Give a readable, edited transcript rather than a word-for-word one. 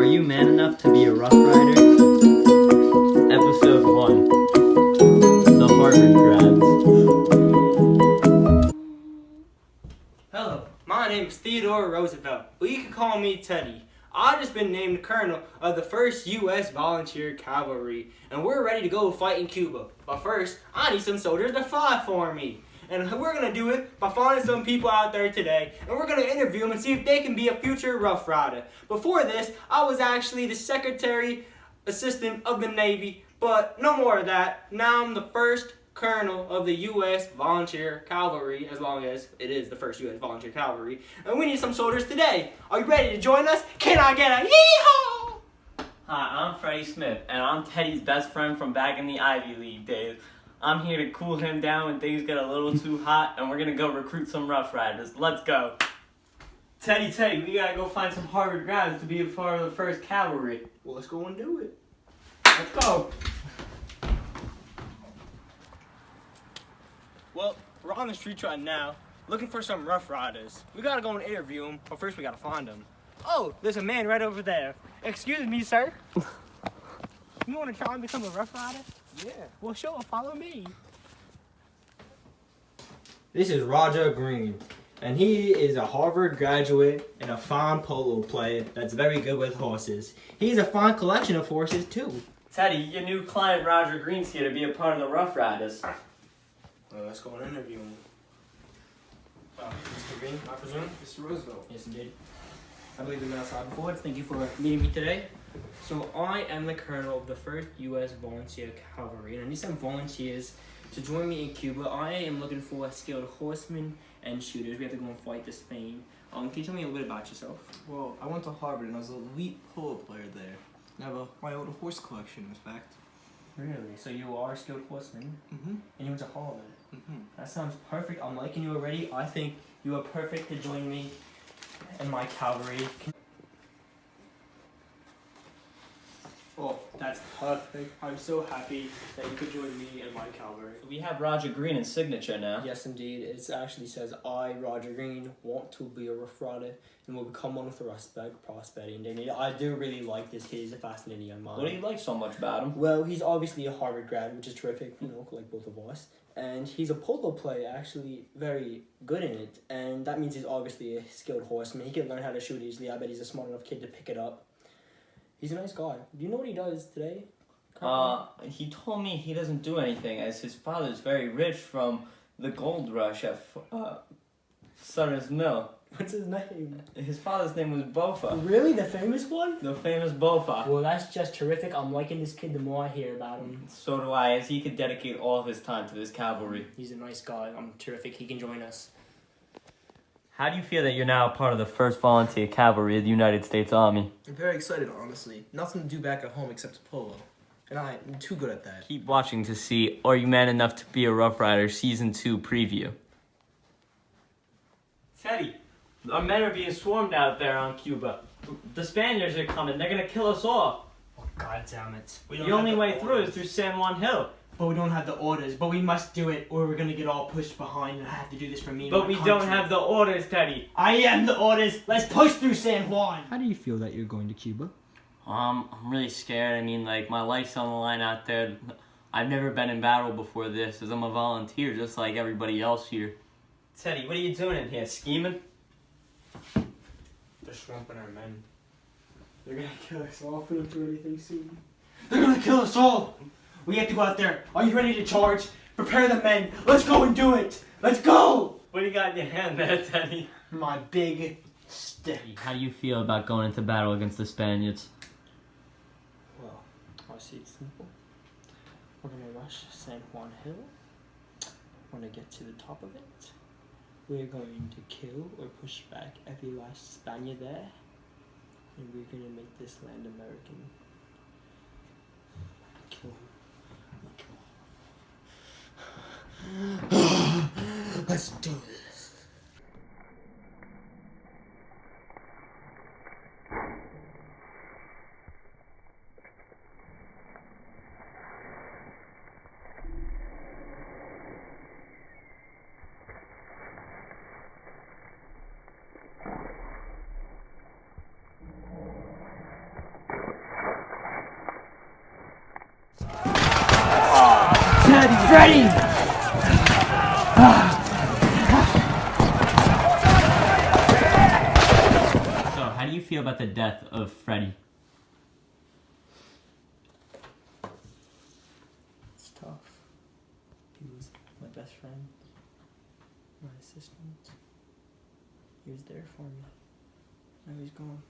you man enough to be a Rough Rider? Episode 1. The Harvard Grads. Hello, my name is Theodore Roosevelt, but you can call me Teddy. I've just been named Colonel of the 1st U.S. Volunteer Cavalry, and we're ready to go fight in Cuba. But first, I need some soldiers to fight for me. And we're going to do it by finding some people out there today, and we're going to interview them and see if they can be a future Rough Rider. Before this, I was actually the Secretary Assistant of the Navy, but no more of that. Now I'm the first Colonel of the U.S. Volunteer Cavalry, as long as it is the 1st U.S. Volunteer Cavalry. And we need some soldiers today. Are you ready to join us? Can I get a yee-haw? Hi, I'm Freddie Smith, and I'm Teddy's best friend from back in the Ivy League days. I'm here to cool him down when things get a little too hot, and we're gonna go recruit some Rough Riders. Let's go. Teddy, we gotta go find some Harvard grads to be a part of the 1st Cavalry. Well, let's go and do it. Let's go. Well, we're on the streets right now, looking for some Rough Riders. We gotta go and interview them, but first we gotta find them. Oh, there's a man right over there. Excuse me, sir. You wanna try and become a Rough Rider? Yeah. Well, sure, follow me. This is Roger Green, and he is a Harvard graduate and a fine polo player that's very good with horses. He has a fine collection of horses, too. Teddy, your new client Roger Green's here to be a part of the Rough Riders. Well, let's go and interview him. Mr. Green, I presume? Mr. Roosevelt. Yes, indeed. I believe we've been outside before. Thank you for meeting me today. So I am the Colonel of the 1st U.S. Volunteer Cavalry, and I need some volunteers to join me in Cuba. I am looking for skilled horsemen and shooters. We have to go and fight to Spain. Can you tell me a little bit about yourself? Well, I went to Harvard and I was an elite polo player there. I have my own horse collection, in fact. Really? So you are a skilled horseman, Mm-hmm. and you went to Harvard. Mm-hmm. That sounds perfect. I'm liking you already. I think you are perfect to join me in my cavalry. Oh, that's perfect. I'm so happy that you could join me in my cavalry. We have Roger Green in signature now. Yes, indeed. It actually says, I, Roger Green, want to be a Rough Rider and will become one with the respect, prosperity, and dignity. I do really like this kid. He's a fascinating young man. What do you like so much about him? Well, he's obviously a Harvard grad, which is terrific, you know, like both of us. And he's a polo player, actually very good in it. And that means he's obviously a skilled horseman. He can learn how to shoot easily. I bet he's a smart enough kid to pick it up. He's a nice guy. Do you know what he does today? He told me he doesn't do anything as his father's very rich from the gold rush at Sutter's Mill. What's his name? His father's name was Bofa. Really? The famous one? The famous Bofa. Well, that's just terrific. I'm liking this kid the more I hear about him. So do I, as he could dedicate all of his time to this cavalry. He's a nice guy. I'm terrific. He can join us. How do you feel that you're now a part of the 1st Volunteer Cavalry of the United States Army? I'm very excited, honestly. Nothing to do back at home except polo. And I'm too good at that. Keep watching to see Are You Man Enough to Be a Rough Rider Season 2 preview. Teddy, our men are being swarmed out there on Cuba. The Spaniards are coming. They're going to kill us all. Oh, God damn it. The only way through is through San Juan Hill. But we don't have the orders. But we must do it or we're going to get all pushed behind and I have to do this for me and But my we country. don't have the orders, Teddy. I am the orders. Let's push through San Juan. How do you feel that you're going to Cuba? I'm really scared. I mean, like, my life's on the line out there. I've never been in battle before this, as I'm a volunteer, just like everybody else here. Teddy, what are you doing in here? Scheming? They're swamping our men. They're going to kill us all if we don't do anything soon. They're going to kill us all. We have to go out there. Are you ready to charge? Prepare the men. Let's go and do it. Let's go. What do you got in your hand there, Teddy? My big stick. How do you feel about going into battle against the Spaniards? Well, I see it's simple. We're going to rush San Juan Hill. We're going to get to the top of it. We're going to kill or push back every last Spaniard there. And we're going to make this land American. Kill him. Let's do this. Freddy! So, how do you feel about the death of Freddy? It's tough. He was my best friend, my assistant. He was there for me. Now he's gone.